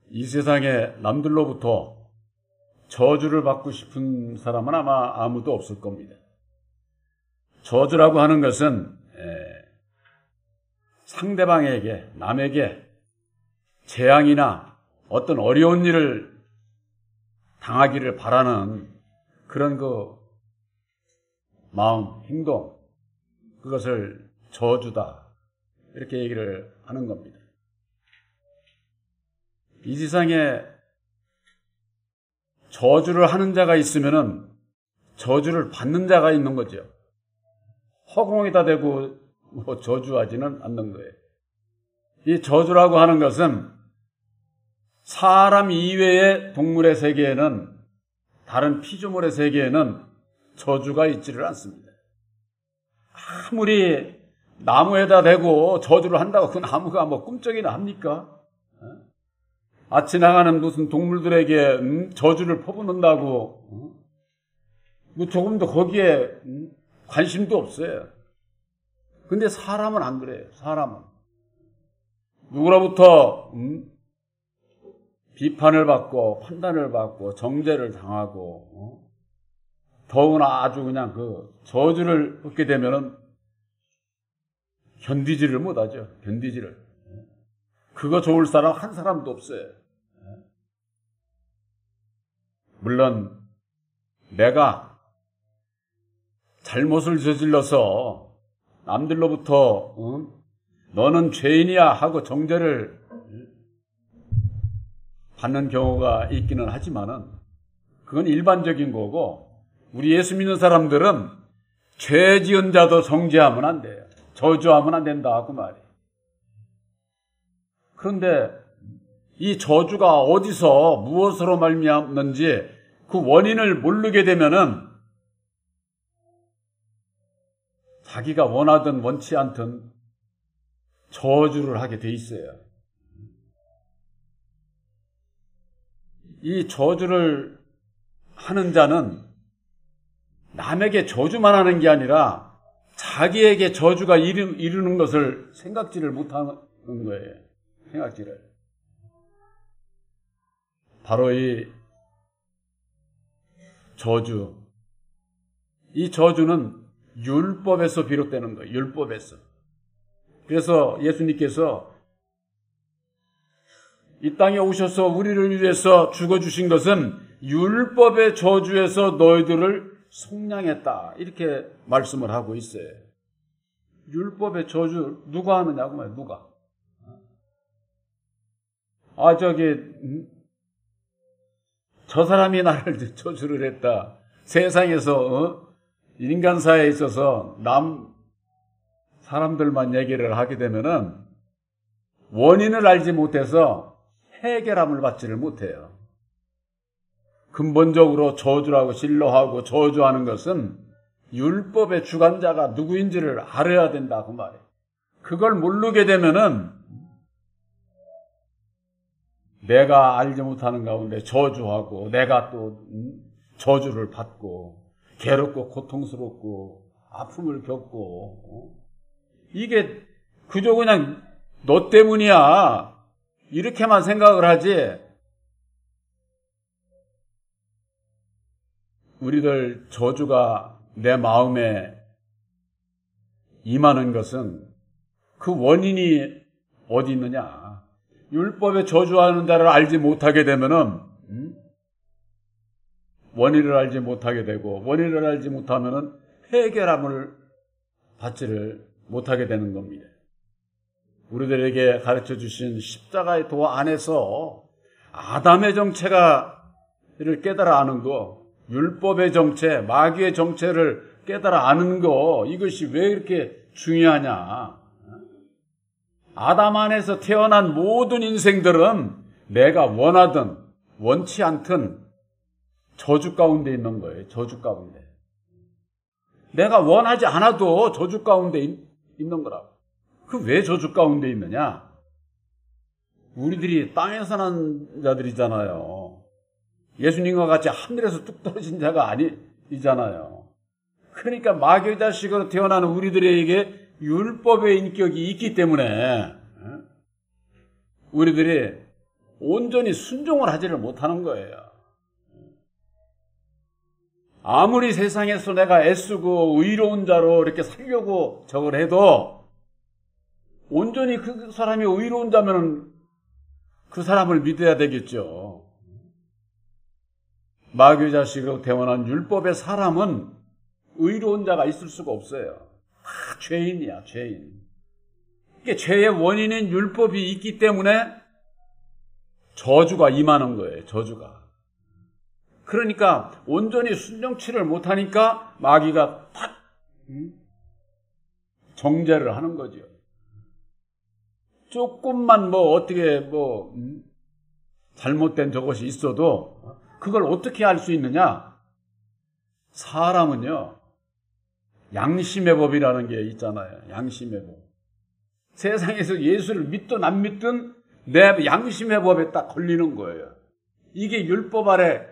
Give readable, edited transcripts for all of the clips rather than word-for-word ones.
이 세상에 남들로부터 저주를 받고 싶은 사람은 아마 아무도 없을 겁니다. 저주라고 하는 것은 상대방에게, 남에게 재앙이나 어떤 어려운 일을 당하기를 바라는 그런 그 마음, 행동, 그것을 저주다, 이렇게 얘기를 하는 겁니다. 이 세상에 저주를 하는 자가 있으면은 저주를 받는 자가 있는 거죠. 허공에다 대고 저주하지는 않는 거예요. 이 저주라고 하는 것은 사람 이외의 동물의 세계에는, 다른 피조물의 세계에는 저주가 있지를 않습니다. 아무리 나무에다 대고 저주를 한다고 그 나무가 뭐 꿈쩍이나 합니까? 지나가는 무슨 동물들에게 저주를 퍼붓는다고 조금도 거기에 관심도 없어요. 근데 사람은 안 그래요. 사람은 누구로부터 비판을 받고 판단을 받고 정죄를 당하고 더구나 아주 그냥 그 저주를 받게 되면은 견디지를 못하죠. 견디지를. 그거 좋을 사람 한 사람도 없어요. 물론 내가 잘못을 저질러서 남들로부터 너는 죄인이야 하고 정죄를 받는 경우가 있기는 하지만은 그건 일반적인 거고, 우리 예수 믿는 사람들은 죄 지은 자도 정죄하면 안 돼요. 저주하면 안 된다 그 말이에요. 그런데 이 저주가 어디서 무엇으로 말미암는지 그 원인을 모르게 되면은 자기가 원하든 원치 않든 저주를 하게 돼 있어요. 이 저주를 하는 자는 남에게 저주만 하는 게 아니라 자기에게 저주가 이르는 것을 생각지를 못하는 거예요. 생각지를. 바로 이 저주. 이 저주는 율법에서 비롯되는 거예요. 율법에서. 그래서 예수님께서 이 땅에 오셔서 우리를 위해서 죽어주신 것은 율법의 저주에서 너희들을 속량했다, 이렇게 말씀을 하고 있어요. 율법의 저주 누가 하느냐고 말이에요. 누가. 저 사람이 나를 저주를 했다. 세상에서 인간사에 있어서 남 사람들만 얘기를 하게 되면은 원인을 알지 못해서 해결함을 받지를 못해요. 근본적으로 저주라고 신뢰하고 저주하는 것은 율법의 주관자가 누구인지를 알아야 된다 그 말이에요. 그걸 모르게 되면은 내가 알지 못하는 가운데 저주하고 내가 또 저주를 받고 괴롭고 고통스럽고 아픔을 겪고 이게 그저 그냥 너 때문이야 이렇게만 생각을 하지, 우리들 저주가 내 마음에 임하는 것은 그 원인이 어디 있느냐. 율법에 저주하는 자를 알지 못하게 되면은 원인을 알지 못하게 되고, 원인을 알지 못하면은 해결함을 받지를 못하게 되는 겁니다. 우리들에게 가르쳐 주신 십자가의 도 안에서 아담의 정체를 깨달아 아는 거, 율법의 정체, 마귀의 정체를 깨달아 아는 거, 이것이 왜 이렇게 중요하냐. 아담 안에서 태어난 모든 인생들은 내가 원하든 원치 않든 저주 가운데 있는 거예요. 저주 가운데. 내가 원하지 않아도 저주 가운데 있는 거라고. 그 왜 저주 가운데 있느냐? 우리들이 땅에 사는 자들이잖아요. 예수님과 같이 하늘에서 뚝 떨어진 자가 아니잖아요. 그러니까 마귀의 자식으로 태어나는 우리들에게 율법의 인격이 있기 때문에 우리들이 온전히 순종을 하지를 못하는 거예요. 아무리 세상에서 내가 애쓰고 의로운 자로 이렇게 살려고 저걸 해도 온전히 그 사람이 의로운 자면 그 사람을 믿어야 되겠죠. 마귀 자식으로 태어난 율법의 사람은 의로운 자가 있을 수가 없어요. 다 죄인이야, 죄인. 이게 죄의 원인인 율법이 있기 때문에 저주가 임하는 거예요, 저주가. 그러니까 온전히 순종치를 못하니까 마귀가 탁 정죄를 하는 거죠. 조금만 어떻게 잘못된 저것이 있어도 그걸 어떻게 알 수 있느냐? 사람은요, 양심의 법이라는 게 있잖아요. 양심의 법. 세상에서 예수를 믿든 안 믿든 내 양심의 법에 딱 걸리는 거예요. 이게 율법 아래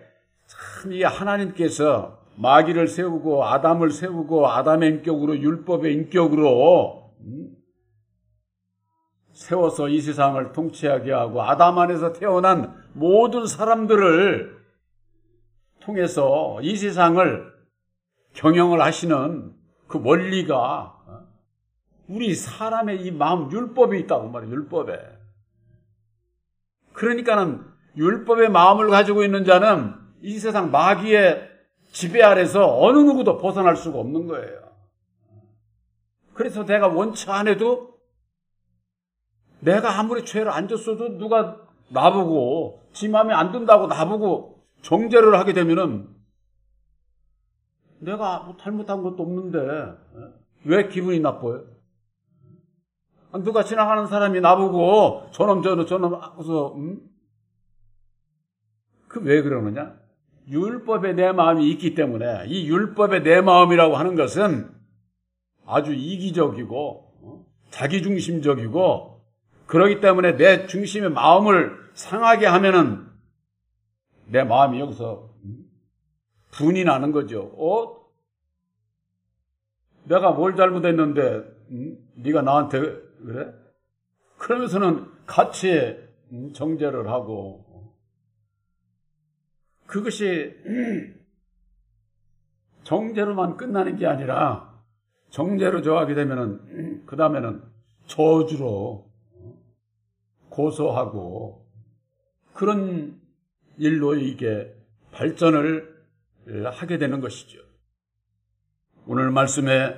참 이게 하나님께서 마귀를 세우고 아담을 세우고 아담의 인격으로 율법의 인격으로 세워서 이 세상을 통치하게 하고 아담 안에서 태어난 모든 사람들을 통해서 이 세상을 경영을 하시는 그 원리가 우리 사람의 이 마음 율법에 있다고 말이에요. 율법에. 그러니까는 율법의 마음을 가지고 있는 자는 이 세상 마귀의 지배 아래서 어느 누구도 벗어날 수가 없는 거예요. 그래서 내가 원치 않아도 내가 아무리 죄를 안 졌어도 누가 나보고 지 마음에 안 든다고 나보고 정죄를 하게 되면은 내가 잘못한 것도 없는데 왜 기분이 나빠요? 누가 지나가는 사람이 나보고 저놈 하고서 그 왜 그러느냐? 율법에 내 마음이 있기 때문에 이 율법에 내 마음이라고 하는 것은 아주 이기적이고 자기중심적이고 그러기 때문에 내 중심의 마음을 상하게 하면은 내 마음이 여기서 분이 나는 거죠. 내가 뭘 잘못했는데 네가 나한테 그래? 그러면서는 같이 정죄를 하고 그것이 정죄로만 끝나는 게 아니라 정죄로 저하게 되면은 그 다음에는 저주로 고소하고 그런 일로 이게 발전을 하게 되는 것이죠. 오늘 말씀에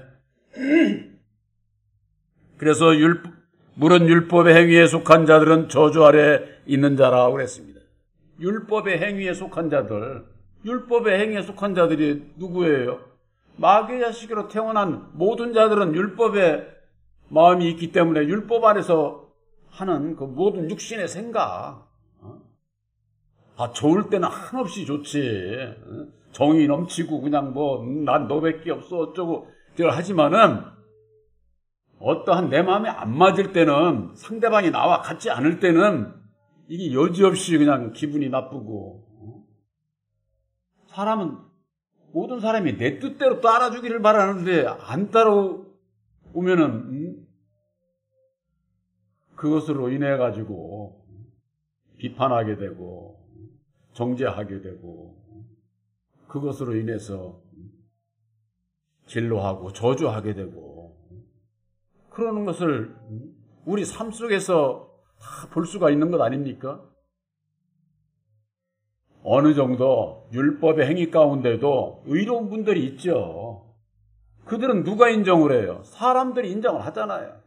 그래서 물은 율법의 행위에 속한 자들은 저주 아래 있는 자라고 그랬습니다. 율법의 행위에 속한 자들, 율법의 행위에 속한 자들이 누구예요? 마귀의 자식으로 태어난 모든 자들은 율법의 마음이 있기 때문에 율법 안에서 하는 그 모든 육신의 생각, 좋을 때는 한없이 좋지. 정이 넘치고 그냥 난 너밖에 없어 어쩌고 하지만은 어떠한 내 마음에 안 맞을 때는 상대방이 나와 같지 않을 때는 이게 여지없이 그냥 기분이 나쁘고 사람은 모든 사람이 내 뜻대로 따라주기를 바라는데 안 따라오면은 그것으로 인해 가지고 비판하게 되고 정죄하게 되고 그것으로 인해서 진노하고 저주하게 되고 그러는 것을 우리 삶 속에서 다 볼 수가 있는 것 아닙니까? 어느 정도 율법의 행위 가운데도 의로운 분들이 있죠. 그들은 누가 인정을 해요? 사람들이 인정을 하잖아요.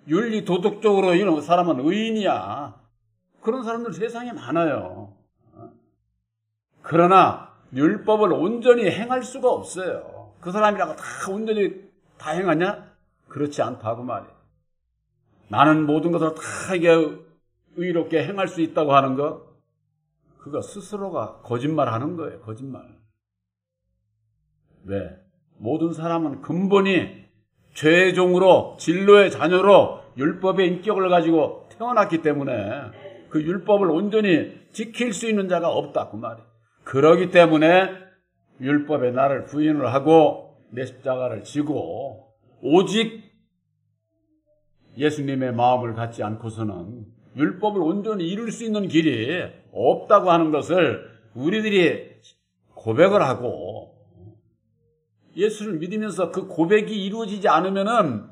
윤리 도덕적으로 이런 사람은 의인이야. 그런 사람들 세상에 많아요. 그러나 율법을 온전히 행할 수가 없어요. 그 사람이라고 다 온전히 다 행하냐? 그렇지 않다고 말이에요. 나는 모든 것을 다 이게 의롭게 행할 수 있다고 하는 거, 그거 스스로가 거짓말하는 거예요. 거짓말. 왜? 모든 사람은 근본이 죄의 종으로 진노의 자녀로 율법의 인격을 가지고 태어났기 때문에 그 율법을 온전히 지킬 수 있는 자가 없다 그 말이에요. 그러기 때문에 율법에 나를 부인을 하고 내 십자가를 지고 오직 예수님의 마음을 갖지 않고서는 율법을 온전히 이룰 수 있는 길이 없다고 하는 것을 우리들이 고백을 하고 예수를 믿으면서 그 고백이 이루어지지 않으면은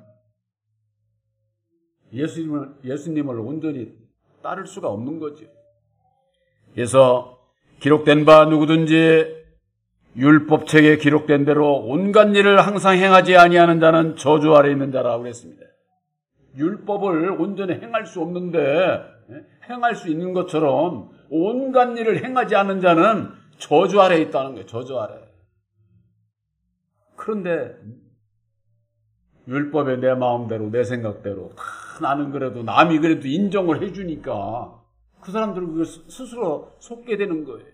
예수님을 온전히 따를 수가 없는 거죠. 그래서 기록된 바 누구든지 율법책에 기록된 대로 온갖 일을 항상 행하지 아니하는 자는 저주 아래 있는 자라고 그랬습니다. 율법을 온전히 행할 수 없는데 행할 수 있는 것처럼 온갖 일을 행하지 않는 자는 저주 아래 있다는 거예요. 저주 아래. 그런데 율법에 내 마음대로 내 생각대로 다 나는 그래도 남이 그래도 인정을 해주니까 그 사람들은 그걸 스스로 속게 되는 거예요.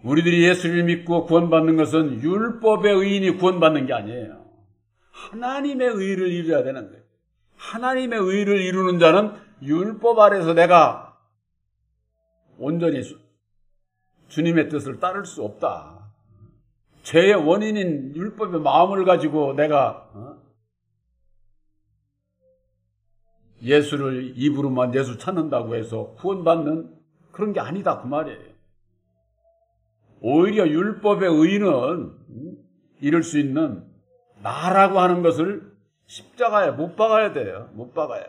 우리들이 예수를 믿고 구원받는 것은 율법의 의인이 구원받는 게 아니에요. 하나님의 의를 이루어야 되는 거예요. 하나님의 의를 이루는 자는 율법 아래서 내가 온전히 주님의 뜻을 따를 수 없다. 죄의 원인인 율법의 마음을 가지고 내가 예수를 입으로만 예수 찾는다고 해서 구원받는 그런 게 아니다 그 말이에요. 오히려 율법의 의는 이룰 수 있는 나라고 하는 것을 십자가에 못 박아야 돼요. 못 박아야.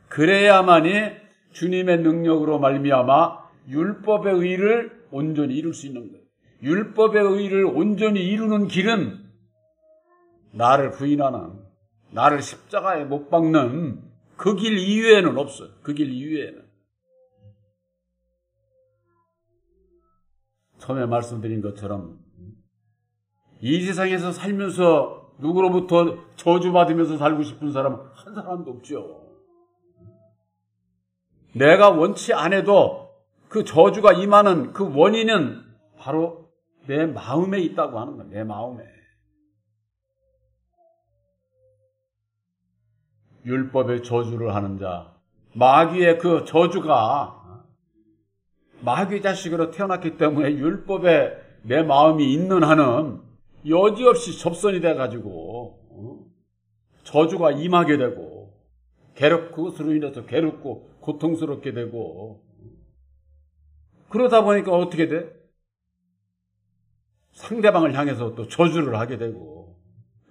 그래야만이 주님의 능력으로 말미암아 율법의 의를 온전히 이룰 수 있는 거예요. 율법의 의를 온전히 이루는 길은 나를 부인하는, 나를 십자가에 못 박는 그 길 이외에는 없어요. 그 길 이외에는. 처음에 말씀드린 것처럼 이 세상에서 살면서 누구로부터 저주받으면서 살고 싶은 사람은 한 사람도 없죠. 내가 원치 않아도 그 저주가 임하는 그 원인은 바로 내 마음에 있다고 하는 거예요. 내 마음에. 율법의 저주를 하는 자, 마귀의 그 저주가 마귀 자식으로 태어났기 때문에 율법에 내 마음이 있는 한은 여지없이 접선이 돼가지고 저주가 임하게 되고 그것으로 인해서 괴롭고 고통스럽게 되고 그러다 보니까 어떻게 돼? 상대방을 향해서 또 저주를 하게 되고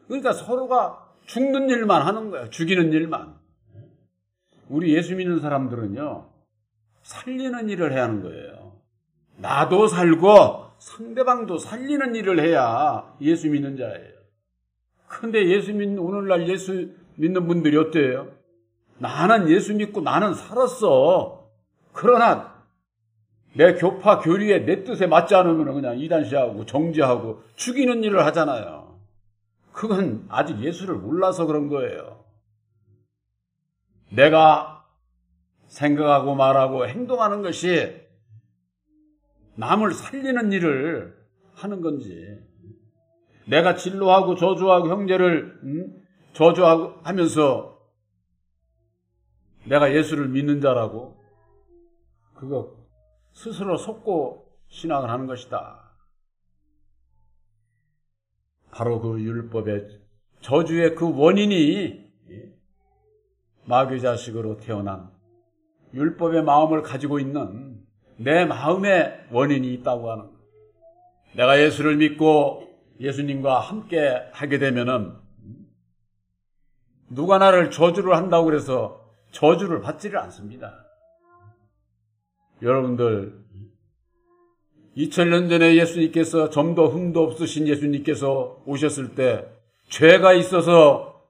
그러니까 서로가 죽는 일만 하는 거야. 죽이는 일만. 우리 예수 믿는 사람들은요. 살리는 일을 해야 하는 거예요. 나도 살고 상대방도 살리는 일을 해야 예수 믿는 자예요. 그런데 오늘날 예수 믿는 분들이 어때요? 나는 예수 믿고 나는 살았어. 그러나 내 교파 교리에 내 뜻에 맞지 않으면 그냥 이단시하고 정죄하고 죽이는 일을 하잖아요. 그건 아직 예수를 몰라서 그런 거예요. 내가 생각하고 말하고 행동하는 것이 남을 살리는 일을 하는 건지 내가 진노하고 저주하고 형제를 저주하고 하면서 내가 예수를 믿는 자라고 그거 스스로 속고 신앙을 하는 것이다. 바로 그 율법의 저주의 그 원인이 마귀 자식으로 태어난 율법의 마음을 가지고 있는 내 마음의 원인이 있다고 하는 거예요. 내가 예수를 믿고 예수님과 함께 하게 되면은 누가 나를 저주를 한다고 그래서 저주를 받지를 않습니다. 여러분들 2000년 전에 예수님께서 점도 흠도 없으신 예수님께서 오셨을 때 죄가 있어서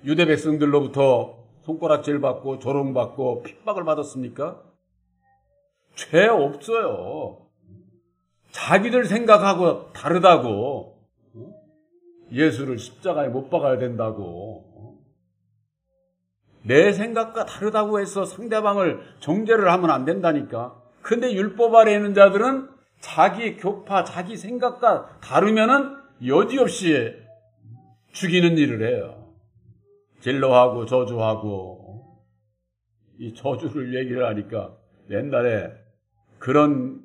유대 백성들로부터 손가락질 받고 조롱받고 핍박을 받았습니까? 죄 없어요. 자기들 생각하고 다르다고 예수를 십자가에 못 박아야 된다고 내 생각과 다르다고 해서 상대방을 정죄를 하면 안 된다니까. 근데 율법 아래 있는 자들은 자기 교파, 자기 생각과 다르면은 여지없이 죽이는 일을 해요. 진노하고 저주하고. 이 저주를 얘기를 하니까 옛날에 그런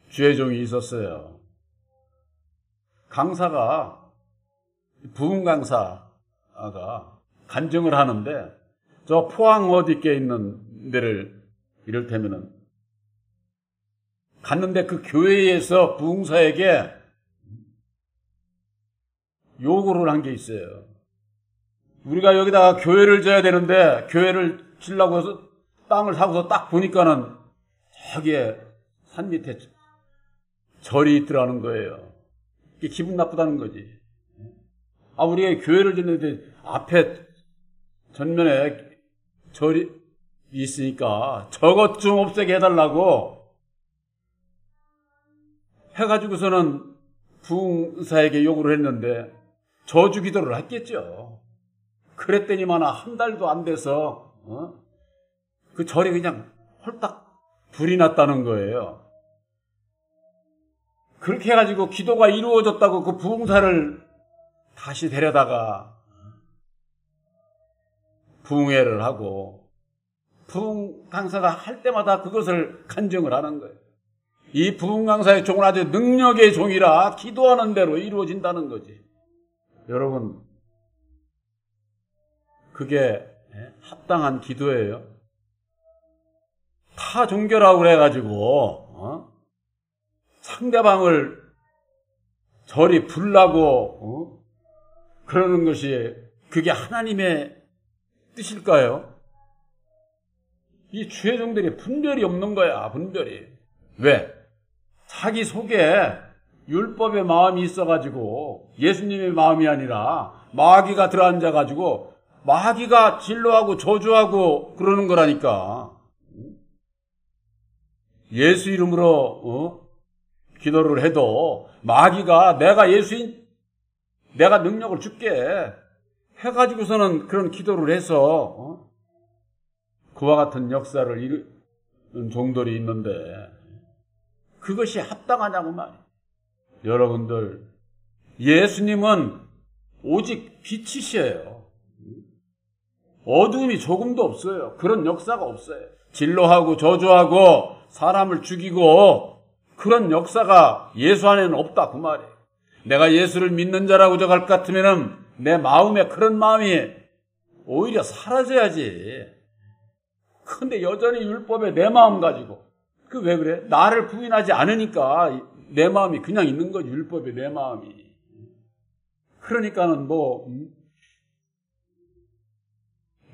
주의종이 있었어요. 강사가, 부흥 강사가 간증을 하는데 저 포항 어디께 있는 데를 이를테면은 갔는데 그 교회에서 부흥사에게 요구를 한 게 있어요. 우리가 여기다가 교회를 져야 되는데 교회를 지려고 해서 땅을 사고서 딱 보니까는 저기에 산 밑에 절이 있더라는 거예요. 이게 기분 나쁘다는 거지. 우리가 교회를 짓는데 앞에 전면에 절이 있으니까 저것 좀 없애게 해달라고 해가지고서는 부흥사에게 요구를 했는데 저주 기도를 했겠죠. 그랬더니만 한 달도 안 돼서 그 절이 그냥 홀딱 불이 났다는 거예요. 그렇게 해가지고 기도가 이루어졌다고 그 부흥사를 다시 데려다가 부흥회를 하고 부흥 강사가 할 때마다 그것을 간증을 하는 거예요. 이 부흥 강사의 종은 아주 능력의 종이라 기도하는 대로 이루어진다는 거지. 여러분, 그게 합당한 기도예요. 타 종교라고 그래가지고 상대방을 저리 불나고 그러는 것이 그게 하나님의 뜻일까요? 이 주의종들이 분별이 없는 거야. 분별이. 왜? 자기 속에 율법의 마음이 있어가지고 예수님의 마음이 아니라 마귀가 들어앉아가지고 마귀가 진로하고 저주하고 그러는 거라니까. 예수 이름으로 기도를 해도 마귀가 내가 능력을 줄게 해가지고서는 그런 기도를 해서 그와 같은 역사를 이루는 종들이 있는데 그것이 합당하냐고 말이에요. 여러분들, 예수님은 오직 빛이셔요. 어둠이 조금도 없어요. 그런 역사가 없어요. 진로하고 저주하고 사람을 죽이고 그런 역사가 예수 안에는 없다 그 말이에요. 내가 예수를 믿는 자라고 저갈 것 같으면은 내 마음에 그런 마음이 오히려 사라져야지. 근데 여전히 율법에 내 마음 가지고 그 왜 그래? 나를 부인하지 않으니까 내 마음이 그냥 있는 거지. 율법에 내 마음이. 그러니까는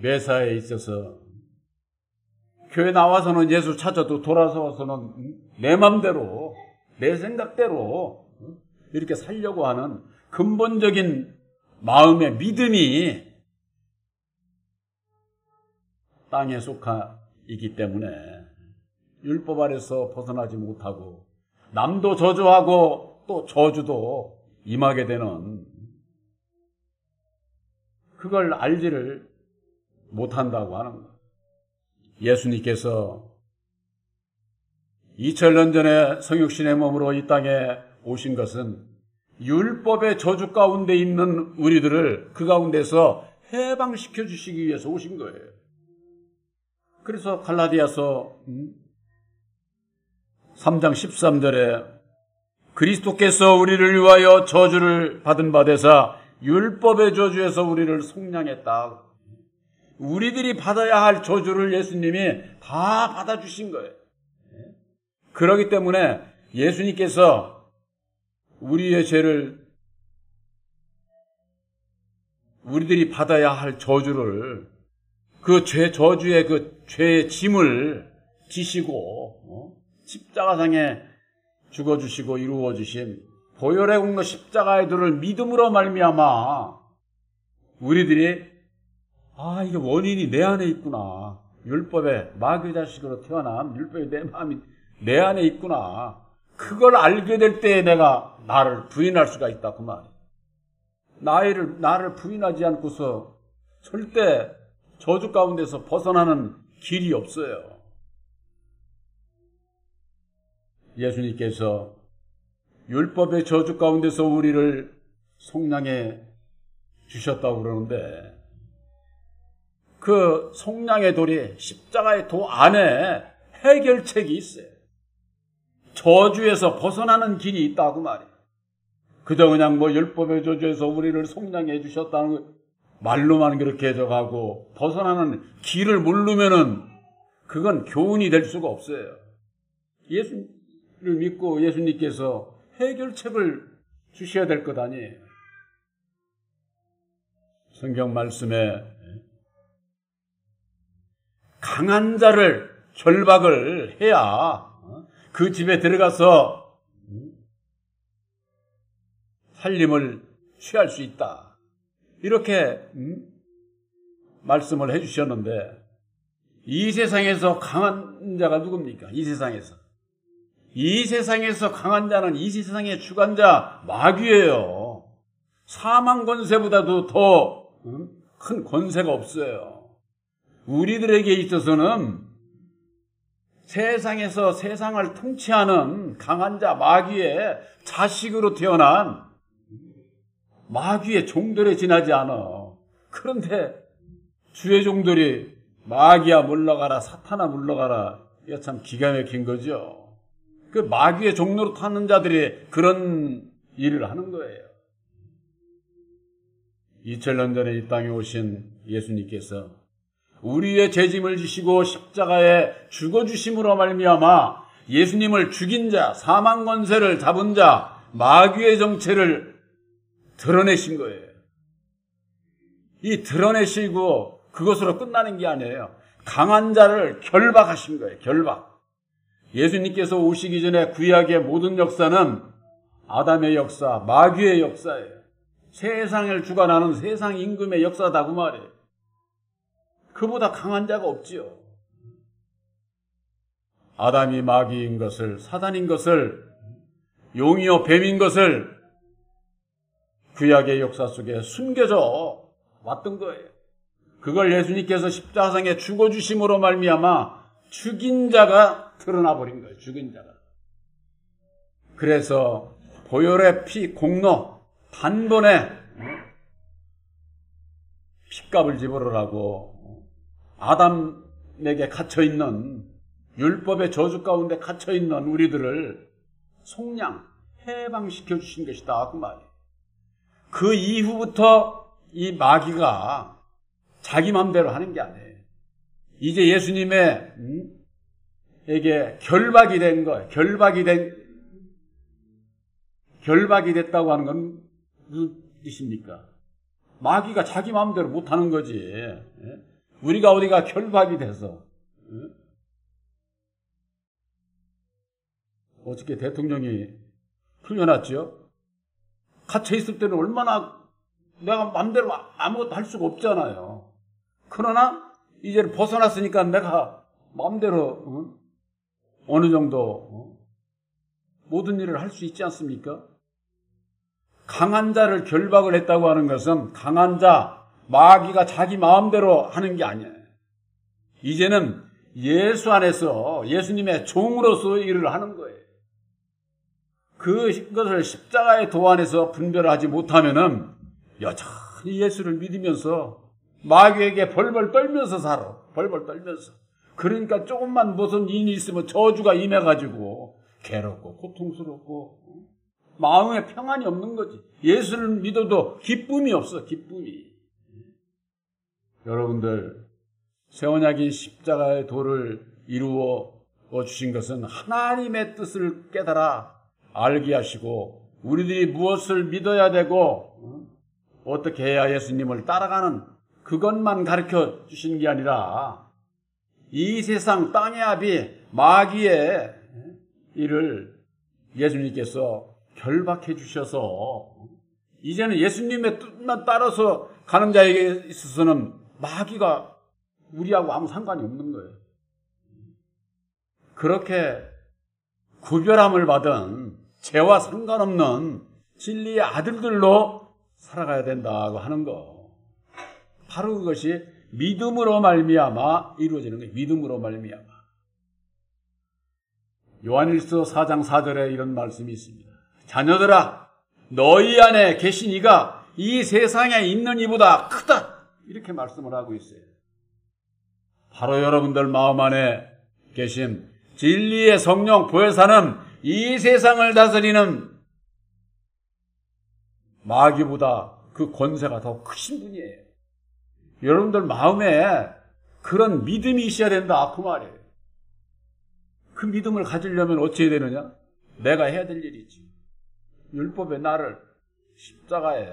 매사에 있어서 교회 나와서는 예수 찾아도 돌아서서는 내 맘대로 내 생각대로 이렇게 살려고 하는 근본적인 마음의 믿음이 땅에 속하이기 때문에 율법 아래서 벗어나지 못하고 남도 저주하고 또 저주도 임하게 되는 그걸 알지를 못한다고 하는 거예요. 예수님께서 2000년 전에 성육신의 몸으로 이 땅에 오신 것은 율법의 저주 가운데 있는 우리들을 그 가운데서 해방시켜 주시기 위해서 오신 거예요. 그래서 갈라디아서 3장 13절에 그리스도께서 우리를 위하여 저주를 받은 바 되사 율법의 저주에서 우리를 속량했다. 우리들이 받아야 할 저주를 예수님이 다 받아주신 거예요. 그렇기 때문에 예수님께서 우리의 죄를 우리들이 받아야 할 저주를 그 저주의 그 죄의 짐을 지시고 십자가상에 죽어주시고 이루어주신 보혈의 공로 십자가의 도를 믿음으로 말미암아 우리들이 이게 원인이 내 안에 있구나. 율법의 마귀 자식으로 태어난 율법의 내 마음이 내 안에 있구나. 그걸 알게 될 때 내가 나를 부인할 수가 있다 그 말이에요. 나를 부인하지 않고서 절대 저주 가운데서 벗어나는 길이 없어요. 예수님께서 율법의 저주 가운데서 우리를 속량해 주셨다고 그러는데 그 속량의 돌이 십자가의 도 안에 해결책이 있어요. 저주에서 벗어나는 길이 있다고 말이에요. 그저 그냥 율법의 저주에서 우리를 속량해 주셨다는 말로만 그렇게 해줘가고 벗어나는 길을 모르면은 그건 교훈이 될 수가 없어요. 예수를 믿고 예수님께서 해결책을 주셔야 될 것 아니에요. 성경 말씀에 강한 자를 결박을 해야 그 집에 들어가서 살림을 취할 수 있다. 이렇게 말씀을 해주셨는데 이 세상에서 강한 자가 누굽니까? 이 세상에서 강한 자는 이 세상의 주관자 마귀예요. 사망 권세보다도 더 큰 권세가 없어요. 우리들에게 있어서는 세상에서 세상을 통치하는 강한 자 마귀의 자식으로 태어난 마귀의 종들에 지나지 않아. 그런데 주의 종들이 마귀야 물러가라, 사탄아 물러가라. 이거 참 기가 막힌 거죠. 그 마귀의 종로로 타는 자들이 그런 일을 하는 거예요. 2000년 전에 이 땅에 오신 예수님께서 우리의 죄짐을 지시고 십자가에 죽어주심으로 말미암아 예수님을 죽인 자, 사망 권세를 잡은 자, 마귀의 정체를 드러내신 거예요. 이 드러내시고 그것으로 끝나는 게 아니에요. 강한 자를 결박하신 거예요. 결박. 예수님께서 오시기 전에 구약의 모든 역사는 아담의 역사, 마귀의 역사예요. 세상을 주관하는 세상 임금의 역사다 그 말이에요. 그보다 강한 자가 없지요. 아담이 마귀인 것을, 사단인 것을, 용이요 뱀인 것을 구약의 역사 속에 숨겨져 왔던 거예요. 그걸 예수님께서 십자가상에 죽어주심으로 말미암아 죽인 자가 드러나 버린 거예요. 죽인 자가. 그래서 보혈의 피 공로 단번에 핏값을 지불으라고 아담에게 갇혀있는 율법의 저주 가운데 갇혀있는 우리들을 속량 해방시켜 주신 것이다 그 말이에요. 그 이후부터 이 마귀가 자기 마음대로 하는 게 아니에요. 이제 예수님의 에게 결박이 된 거예요. 결박이 됐다고 하는 건 무슨 뜻입니까? 마귀가 자기 마음대로 못하는 거지. 우리가 어디가 결박이 돼서 어저께 대통령이 풀려났죠? 갇혀있을 때는 얼마나 내가 마음대로 아무것도 할 수가 없잖아요. 그러나 이제 벗어났으니까 내가 마음대로 어느 정도 모든 일을 할 수 있지 않습니까? 강한 자를 결박을 했다고 하는 것은 강한 자, 마귀가 자기 마음대로 하는 게 아니에요. 이제는 예수 안에서 예수님의 종으로서 일을 하는 거예요. 그것을 십자가의 도 안에서 분별하지 못하면은 여전히 예수를 믿으면서 마귀에게 벌벌 떨면서 살아. 벌벌 떨면서. 그러니까 조금만 무슨 일이 있으면 저주가 임해가지고 괴롭고 고통스럽고 마음에 평안이 없는 거지. 예수를 믿어도 기쁨이 없어. 기쁨이. 여러분들 새 언약인 십자가의 도를 이루어 주신 것은 하나님의 뜻을 깨달아 알게 하시고 우리들이 무엇을 믿어야 되고 어떻게 해야 예수님을 따라가는 그것만 가르쳐 주신 게 아니라 이 세상 땅의 아비 마귀의 일을 예수님께서 결박해 주셔서 이제는 예수님의 뜻만 따라서 가는 자에게 있어서는 마귀가 우리하고 아무 상관이 없는 거예요. 그렇게 구별함을 받은 죄와 상관없는 진리의 아들들로 살아가야 된다고 하는 거. 바로 그것이 믿음으로 말미암아 이루어지는 거예요. 믿음으로 말미암아. 요한일서 4장 4절에 이런 말씀이 있습니다. 자녀들아 너희 안에 계신 이가 이 세상에 있는 이보다 크다. 이렇게 말씀을 하고 있어요. 바로 여러분들 마음 안에 계신 진리의 성령 보혜사는 이 세상을 다스리는 마귀보다 그 권세가 더 크신 분이에요. 여러분들 마음에 그런 믿음이 있어야 된다 그 말이에요. 그 믿음을 가지려면 어찌 해야 되느냐? 내가 해야 될 일이 있지. 율법에 나를 십자가에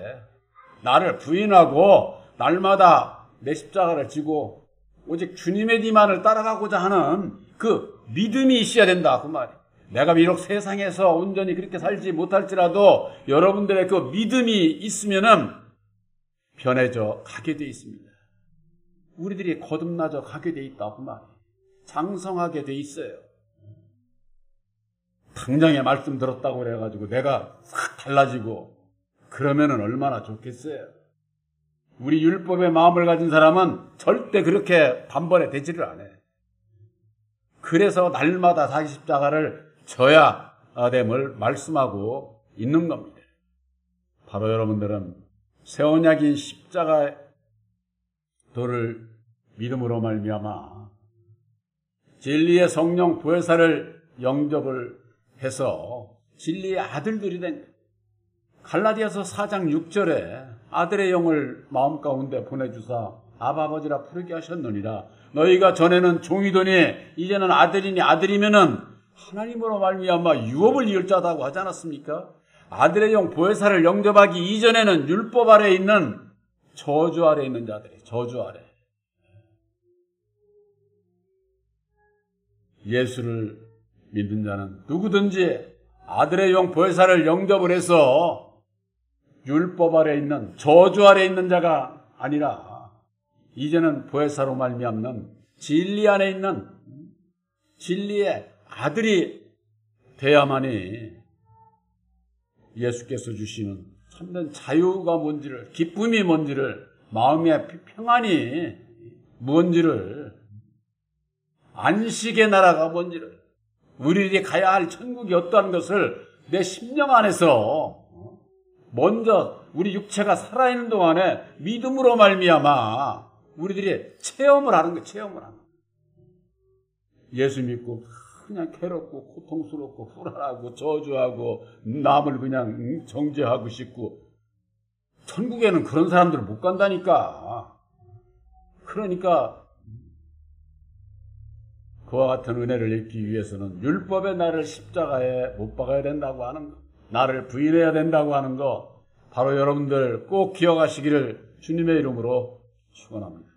나를 부인하고 날마다 내 십자가를 지고 오직 주님의 뒤만을 따라가고자 하는 그 믿음이 있어야 된다 그 말이에요. 내가 비록 세상에서 온전히 그렇게 살지 못할지라도 여러분들의 그 믿음이 있으면은 변해져 가게 돼 있습니다. 우리들이 거듭나져 가게 돼 있다 그 말이에요. 장성하게 돼 있어요. 당장에 말씀 들었다고 그래가지고 내가 싹 달라지고 그러면은 얼마나 좋겠어요. 우리 율법의 마음을 가진 사람은 절대 그렇게 단번에 되지를 않아요. 그래서 날마다 자기 십자가를 져야 됨을 말씀하고 있는 겁니다. 바로 여러분들은 새 언약인 십자가의 도를 믿음으로 말미암아 진리의 성령 보혜사를 영접을 해서 진리의 아들들이 된 갈라디아서 4장 6절에 아들의 영을 마음 가운데 보내주사 아바 아버지라 부르게 하셨느니라. 너희가 전에는 종이더니 이제는 아들이니 아들이면은 하나님으로 말미암아 유업을 이을 자다고 하지 않았습니까? 아들의 영 보혜사를 영접하기 이전에는 율법 아래에 있는 저주 아래에 있는 자들이 저주 아래. 예수를 믿는 자는 누구든지 아들의 영 보혜사를 영접을 해서 율법 아래에 있는 저주 아래에 있는 자가 아니라 이제는 보혜사로 말미암는 진리 안에 있는 진리의 아들이 돼야만이 예수께서 주시는 참된 자유가 뭔지를, 기쁨이 뭔지를, 마음의 평안이 뭔지를, 안식의 나라가 뭔지를, 우리들이 가야 할 천국이 어떠한 것을 내 심령 안에서 먼저 우리 육체가 살아있는 동안에 믿음으로 말미암아 우리들이 체험을 하는 거예요. 체험을 하는 거예요. 예수 믿고 그냥 괴롭고 고통스럽고 불안하고 저주하고 남을 그냥 정죄하고 싶고 천국에는 그런 사람들은 못 간다니까. 그러니까 그와 같은 은혜를 입기 위해서는 율법의 나를 십자가에 못 박아야 된다고 하는 거, 나를 부인해야 된다고 하는 거 바로 여러분들 꼭 기억하시기를 주님의 이름으로 축원합니다.